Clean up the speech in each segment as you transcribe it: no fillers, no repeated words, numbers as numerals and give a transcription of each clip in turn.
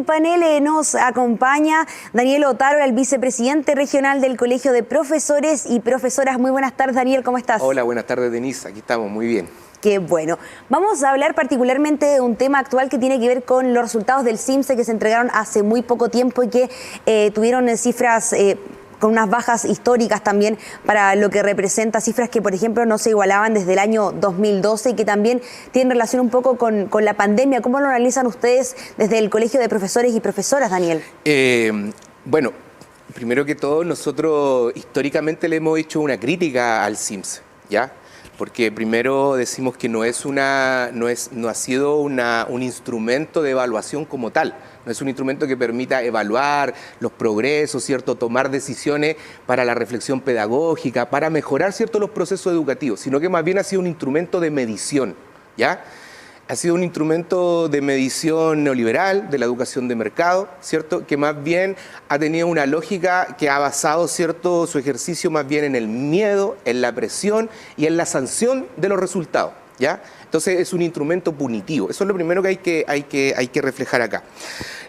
el panel nos acompaña Daniel Otaro, el vicepresidente regional del Colegio de Profesores y Profesoras. Muy buenas tardes, Daniel, ¿cómo estás? Hola, buenas tardes, Denise. Aquí estamos, muy bien. Qué bueno. Vamos a hablar particularmente de un tema actual que tiene que ver con los resultados del CIMSE que se entregaron hace muy poco tiempo y que tuvieron cifras con unas bajas históricas también para lo que representa, cifras que, por ejemplo, no se igualaban desde el año 2012 y que también tienen relación un poco con la pandemia. ¿Cómo lo analizan ustedes desde el Colegio de Profesores y Profesoras, Daniel? Bueno, primero que todo, nosotros históricamente le hemos hecho una crítica al CIMSE, ¿ya? Porque primero decimos que no ha sido un instrumento de evaluación como tal. No es un instrumento que permita evaluar los progresos, ¿cierto? Tomar decisiones para la reflexión pedagógica, para mejorar, ¿cierto?, los procesos educativos, sino que más bien ha sido un instrumento de medición, ¿ya? Ha sido un instrumento de medición neoliberal de la educación de mercado, ¿cierto?, que más bien ha tenido una lógica que ha basado, ¿cierto?, su ejercicio más bien en el miedo, en la presión y en la sanción de los resultados, ¿ya? Entonces es un instrumento punitivo. Eso es lo primero que hay que reflejar acá.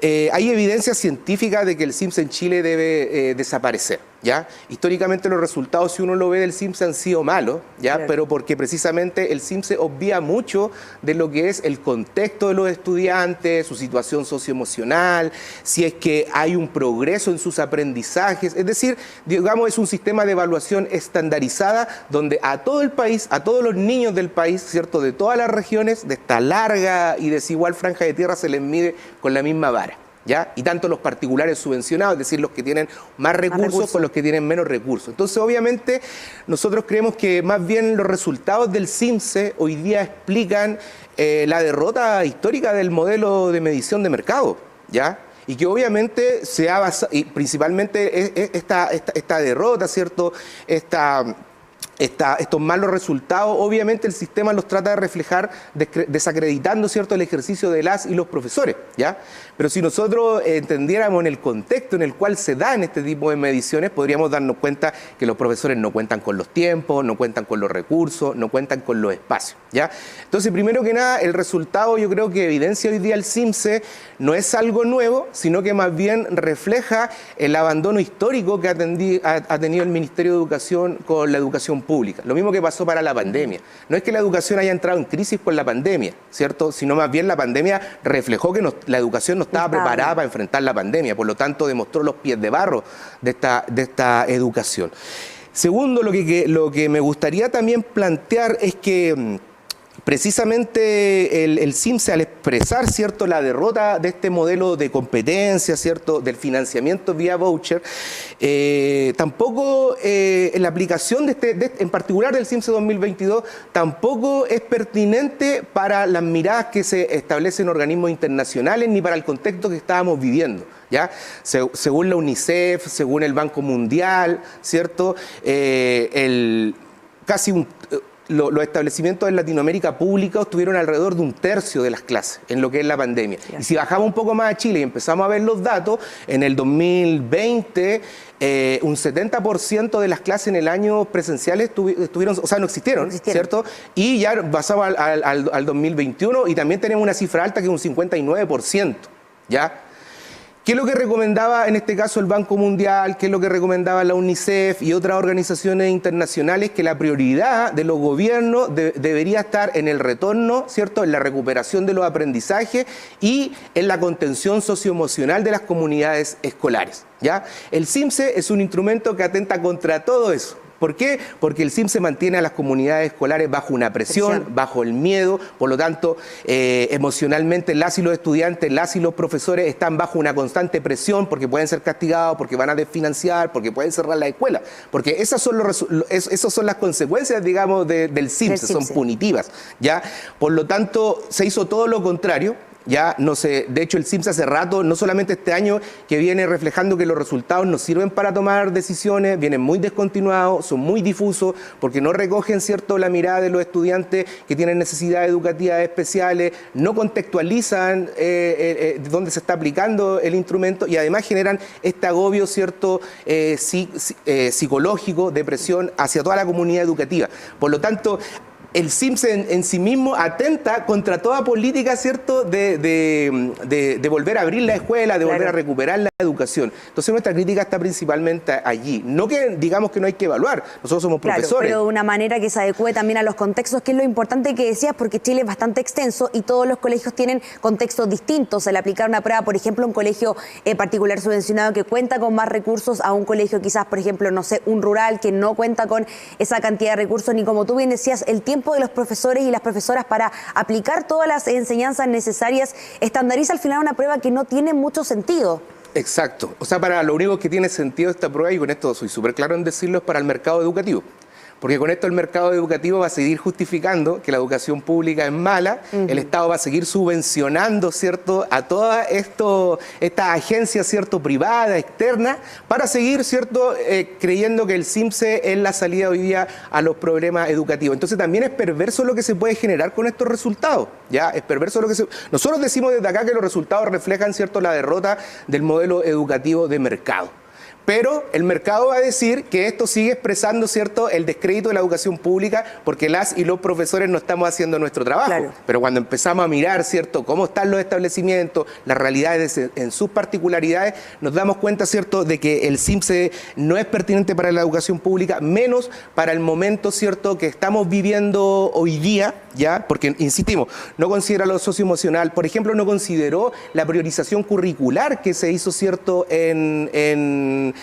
Hay evidencia científica de que el CIMSE en Chile debe desaparecer, ¿ya? Históricamente los resultados, si uno lo ve del CIMSE, han sido malos, ¿ya? Claro. Pero porque precisamente el CIMSE obvia mucho de lo que es el contexto de los estudiantes, su situación socioemocional, si es que hay un progreso en sus aprendizajes. Es decir, digamos, es un sistema de evaluación estandarizada donde a todo el país, a todos los niños del país, ¿cierto?, de todas las regiones, de esta larga y desigual franja de tierra, se les mide con la misma vara, ¿ya? Y tanto los particulares subvencionados, es decir, los que tienen más recursos con los que tienen menos recursos. Entonces, obviamente, nosotros creemos que más bien los resultados del CIMSE hoy día explican la derrota histórica del modelo de medición de mercado, ¿ya? Y que obviamente se ha basado, y principalmente esta derrota, ¿cierto?, estos malos resultados, obviamente el sistema los trata de reflejar desacreditando, ¿cierto?, el ejercicio de las y los profesores, ¿ya? Pero si nosotros entendiéramos en el contexto en el cual se dan este tipo de mediciones, podríamos darnos cuenta que los profesores no cuentan con los tiempos, no cuentan con los recursos, no cuentan con los espacios, ¿ya? Entonces, primero que nada, el resultado, yo creo que evidencia hoy día el CIMSE, no es algo nuevo, sino que más bien refleja el abandono histórico que ha tenido el Ministerio de Educación con la educación pública. Lo mismo que pasó para la pandemia. No es que la educación haya entrado en crisis por la pandemia, ¿cierto?, sino más bien la pandemia reflejó que la educación no estaba preparada para enfrentar la pandemia, por lo tanto demostró los pies de barro de esta educación. Segundo, lo que me gustaría también plantear es que precisamente el CIMSE, al expresar, ¿cierto?, la derrota de este modelo de competencia, ¿cierto?, del financiamiento vía voucher, tampoco en la aplicación en particular del CIMSE 2022, tampoco es pertinente para las miradas que se establecen en organismos internacionales ni para el contexto que estábamos viviendo, ¿ya? Según la UNICEF, según el Banco Mundial, ¿cierto?, los establecimientos en Latinoamérica públicos tuvieron alrededor de 1/3 de las clases en lo que es la pandemia. Y si bajamos un poco más a Chile y empezamos a ver los datos, en el 2020 un 70% de las clases en el año presenciales estuvieron, o sea, no existieron, ¿cierto? Y ya pasaba al 2021 y también tenemos una cifra alta que es un 59%, ¿ya? ¿Qué es lo que recomendaba en este caso el Banco Mundial? ¿Qué es lo que recomendaba la UNICEF y otras organizaciones internacionales? Que la prioridad de los gobiernos debería estar en el retorno, ¿cierto?, en la recuperación de los aprendizajes y en la contención socioemocional de las comunidades escolares, ¿ya? El CIMSE es un instrumento que atenta contra todo eso. ¿Por qué? Porque el CIMSE mantiene a las comunidades escolares bajo una presión, bajo el miedo, por lo tanto, emocionalmente las y los estudiantes, las y los profesores están bajo una constante presión porque pueden ser castigados, porque van a desfinanciar, porque pueden cerrar la escuela, porque esas son las consecuencias, digamos, del CIMSE, son punitivas, ¿ya? Por lo tanto, se hizo todo lo contrario. Ya no sé, de hecho el CIMSE hace rato, no solamente este año, que viene reflejando que los resultados no sirven para tomar decisiones, vienen muy descontinuados, son muy difusos, porque no recogen, ¿cierto?, la mirada de los estudiantes que tienen necesidades educativas especiales, no contextualizan dónde se está aplicando el instrumento y además generan este agobio, ¿cierto?, psicológico, de presión hacia toda la comunidad educativa. Por lo tanto, el CIMSE en sí mismo atenta contra toda política, ¿cierto?, de volver a abrir la escuela, de volver a recuperar la educación. Entonces nuestra crítica está principalmente allí. No que digamos que no hay que evaluar, nosotros somos profesores. Pero de una manera que se adecue también a los contextos, que es lo importante que decías, porque Chile es bastante extenso y todos los colegios tienen contextos distintos. El aplicar una prueba, por ejemplo, un colegio particular subvencionado que cuenta con más recursos a un colegio quizás, por ejemplo, no sé, un rural que no cuenta con esa cantidad de recursos, ni como tú bien decías, el tiempo de los profesores y las profesoras para aplicar todas las enseñanzas necesarias, estandariza al final una prueba que no tiene mucho sentido. Exacto. O sea, para lo único que tiene sentido esta prueba, y con esto soy súper claro en decirlo, es para el mercado educativo. Porque con esto el mercado educativo va a seguir justificando que la educación pública es mala, el Estado va a seguir subvencionando, ¿cierto?, a todas estas agencias, ¿cierto?, privadas, externas, para seguir, ¿cierto?, creyendo que el CIMSE es la salida hoy día a los problemas educativos. Entonces también es perverso lo que se puede generar con estos resultados, ¿ya? Es perverso lo que se... Nosotros decimos desde acá que los resultados reflejan, ¿cierto?, la derrota del modelo educativo de mercado. Pero el mercado va a decir que esto sigue expresando, ¿cierto?, el descrédito de la educación pública porque las y los profesores no estamos haciendo nuestro trabajo. Claro. Pero cuando empezamos a mirar, ¿cierto?, cómo están los establecimientos, las realidades en sus particularidades, nos damos cuenta, ¿cierto?, de que el CIMSE no es pertinente para la educación pública, menos para el momento, ¿cierto?, que estamos viviendo hoy día, ¿ya? Porque, insistimos, no considera lo socioemocional. Por ejemplo, no consideró la priorización curricular que se hizo, ¿cierto?, en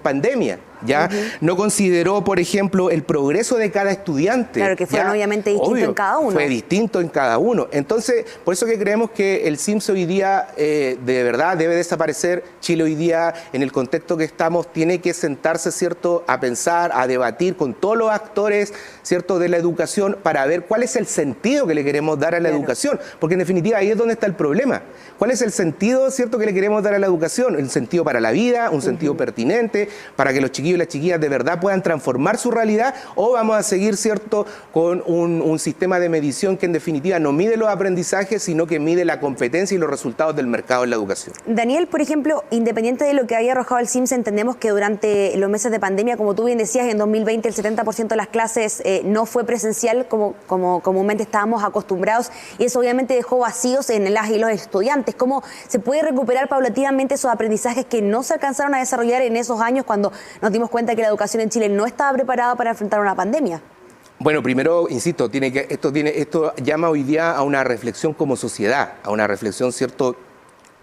pandemia, ¿ya? No consideró, por ejemplo, el progreso de cada estudiante. Claro, que fue obviamente distinto en cada uno. Fue distinto en cada uno. Entonces, por eso que creemos que el CIMSE hoy día de verdad debe desaparecer. Chile hoy día, en el contexto que estamos, tiene que sentarse, ¿cierto?, a pensar, a debatir con todos los actores, ¿cierto?, de la educación para ver cuál es el sentido que le queremos dar a la educación. Porque en definitiva ahí es donde está el problema. ¿Cuál es el sentido, ¿cierto?, que le queremos dar a la educación? El sentido para la vida, un sentido pertinente, para que los chiquillos y las chiquillas de verdad puedan transformar su realidad, o vamos a seguir, ¿cierto?, con un sistema de medición que en definitiva no mide los aprendizajes, sino que mide la competencia y los resultados del mercado en la educación. Daniel, por ejemplo, independiente de lo que había arrojado el CIMSE, entendemos que durante los meses de pandemia, como tú bien decías, en 2020 el 70% de las clases no fue presencial como comúnmente estábamos acostumbrados, y eso obviamente dejó vacíos en las y los estudiantes. ¿Cómo se puede recuperar paulatinamente esos aprendizajes que no se alcanzaron a desarrollar en esos años cuando nos dimos cuenta que la educación en Chile no estaba preparada para enfrentar una pandemia? Bueno, primero, insisto, esto llama hoy día a una reflexión como sociedad, a una reflexión, ¿cierto?,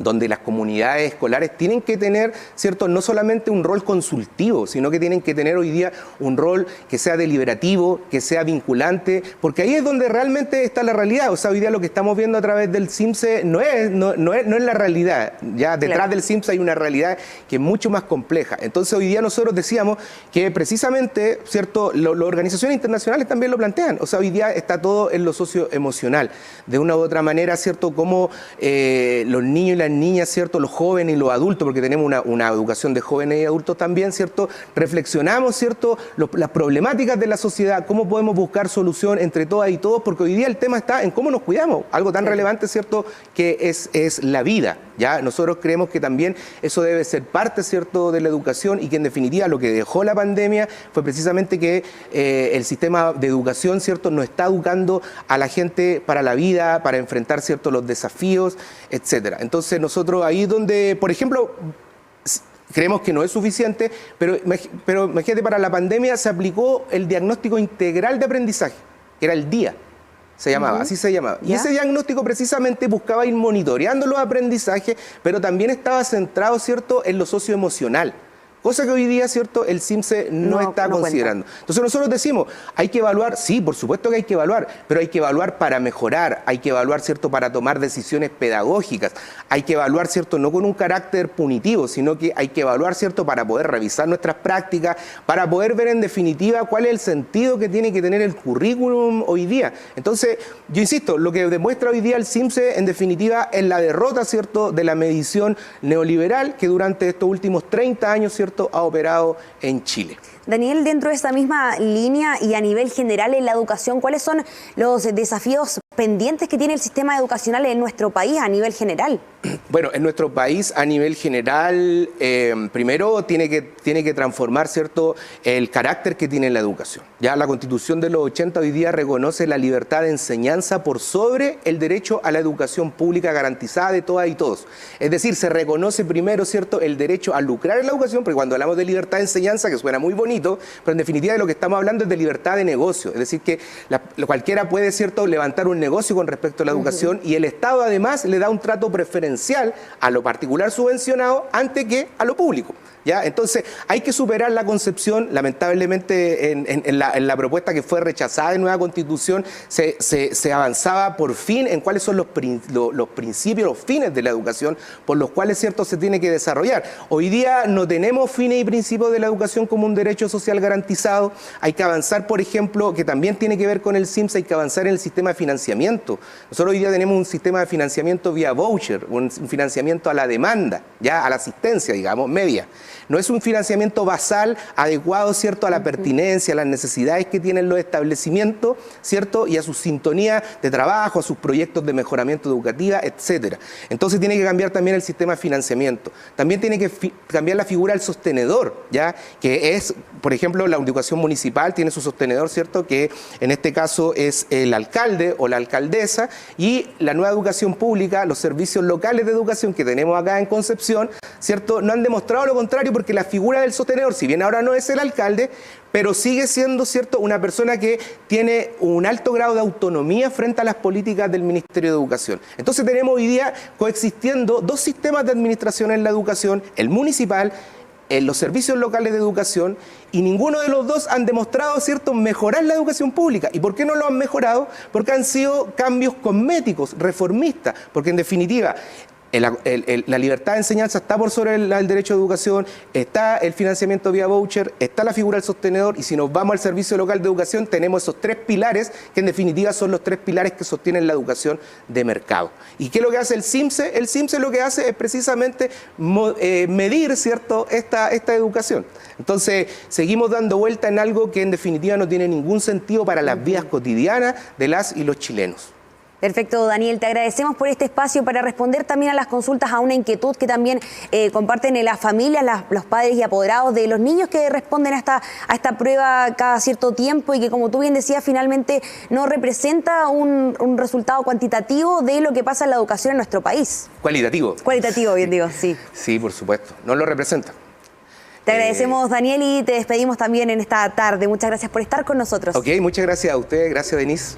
donde las comunidades escolares tienen que tener, ¿cierto?, no solamente un rol consultivo, sino que tienen que tener hoy día un rol que sea deliberativo, que sea vinculante, porque ahí es donde realmente está la realidad. O sea, hoy día lo que estamos viendo a través del CIMSE no es la realidad. Ya detrás del CIMSE hay una realidad que es mucho más compleja. Entonces hoy día nosotros decíamos que precisamente, ¿cierto?, las organizaciones internacionales también lo plantean. O sea, hoy día está todo en lo socioemocional. De una u otra manera, ¿cierto?, como los niños y las niñas, ¿cierto?, los jóvenes y los adultos, porque tenemos una educación de jóvenes y adultos también, ¿cierto?, reflexionamos, ¿cierto?, las problemáticas de la sociedad, cómo podemos buscar solución entre todas y todos, porque hoy día el tema está en cómo nos cuidamos, algo tan relevante, ¿cierto?, que es la vida, ¿ya? Nosotros creemos que también eso debe ser parte, ¿cierto?, de la educación, y que en definitiva lo que dejó la pandemia fue precisamente que el sistema de educación, ¿cierto?, nos está educando a la gente para la vida, para enfrentar, ¿cierto?, los desafíos, etcétera. Entonces nosotros ahí donde, por ejemplo, creemos que no es suficiente, pero imagínate, para la pandemia se aplicó el diagnóstico integral de aprendizaje, que era el DIA, se llamaba, así se llamaba. Y ese diagnóstico precisamente buscaba ir monitoreando los aprendizajes, pero también estaba centrado, ¿cierto?, en lo socioemocional. Cosa que hoy día, ¿cierto?, el CIMSE no está considerando. Entonces nosotros decimos, hay que evaluar, sí, por supuesto que hay que evaluar, pero hay que evaluar para mejorar, hay que evaluar, ¿cierto?, para tomar decisiones pedagógicas, hay que evaluar, ¿cierto?, no con un carácter punitivo, sino que hay que evaluar, ¿cierto?, para poder revisar nuestras prácticas, para poder ver en definitiva cuál es el sentido que tiene que tener el currículum hoy día. Entonces, yo insisto, lo que demuestra hoy día el CIMSE, en definitiva, es la derrota, ¿cierto?, de la medición neoliberal que durante estos últimos 30 años, ¿cierto?, ha operado en Chile. Daniel, dentro de esta misma línea y a nivel general en la educación, ¿cuáles son los desafíos pendientes que tiene el sistema educacional en nuestro país a nivel general? Bueno, en nuestro país a nivel general, primero tiene que transformar, ¿cierto?, el carácter que tiene la educación. Ya la Constitución de los 80 hoy día reconoce la libertad de enseñanza por sobre el derecho a la educación pública garantizada de todas y todos. Es decir, se reconoce primero, ¿cierto?, el derecho a lucrar en la educación, porque cuando hablamos de libertad de enseñanza, que suena muy bonito, pero en definitiva de lo que estamos hablando es de libertad de negocio. Es decir, que cualquiera puede, ¿cierto?, levantar un negocio con respecto a la educación y el Estado además le da un trato preferencial a lo particular subvencionado antes que a lo público. ¿Ya? Entonces, hay que superar la concepción, lamentablemente en la propuesta que fue rechazada de nueva Constitución, se avanzaba por fin en cuáles son los principios, los fines de la educación, por los cuales, ¿cierto?, se tiene que desarrollar. Hoy día no tenemos fines y principios de la educación como un derecho social garantizado. Hay que avanzar, por ejemplo, que también tiene que ver con el SIMS, hay que avanzar en el sistema de financiamiento. Nosotros hoy día tenemos un sistema de financiamiento vía voucher, un financiamiento a la demanda, ya a la asistencia, digamos, media. No es un financiamiento basal adecuado, ¿cierto?, a la pertinencia, a las necesidades que tienen los establecimientos, ¿cierto?, y a su sintonía de trabajo, a sus proyectos de mejoramiento educativa, etcétera. Entonces tiene que cambiar también el sistema de financiamiento. También tiene que cambiar la figura del sostenedor, ¿ya?, que es, por ejemplo, la educación municipal tiene su sostenedor, ¿cierto?, que en este caso es el alcalde o la alcaldesa, y la nueva educación pública, los servicios locales de educación que tenemos acá en Concepción, ¿cierto?, no han demostrado lo contrario, porque la figura del sostenedor, si bien ahora no es el alcalde, pero sigue siendo, ¿cierto?, una persona que tiene un alto grado de autonomía frente a las políticas del Ministerio de Educación. Entonces tenemos hoy día coexistiendo dos sistemas de administración en la educación, el municipal, en los servicios locales de educación, y ninguno de los dos han demostrado, ¿cierto?, mejorar la educación pública. ¿Y por qué no lo han mejorado? Porque han sido cambios cosméticos, reformistas, porque en definitiva la libertad de enseñanza está por sobre el derecho de educación, está el financiamiento vía voucher, está la figura del sostenedor, y si nos vamos al servicio local de educación tenemos esos tres pilares que en definitiva son los tres pilares que sostienen la educación de mercado. ¿Y qué es lo que hace el SIMSE? El SIMSE lo que hace es precisamente medir, ¿cierto?, esta educación. Entonces seguimos dando vuelta en algo que en definitiva no tiene ningún sentido para las vidas cotidianas de las y los chilenos. Perfecto, Daniel, te agradecemos por este espacio para responder también a las consultas, a una inquietud que también comparten las familias, los padres y apoderados de los niños que responden a esta prueba cada cierto tiempo y que, como tú bien decías, finalmente no representa un resultado cuantitativo de lo que pasa en la educación en nuestro país. Cualitativo. Cualitativo, bien digo, sí. Sí, por supuesto, no lo representa. Te agradecemos, Daniel, y te despedimos también en esta tarde. Muchas gracias por estar con nosotros. Ok, muchas gracias a ustedes, gracias, Denise.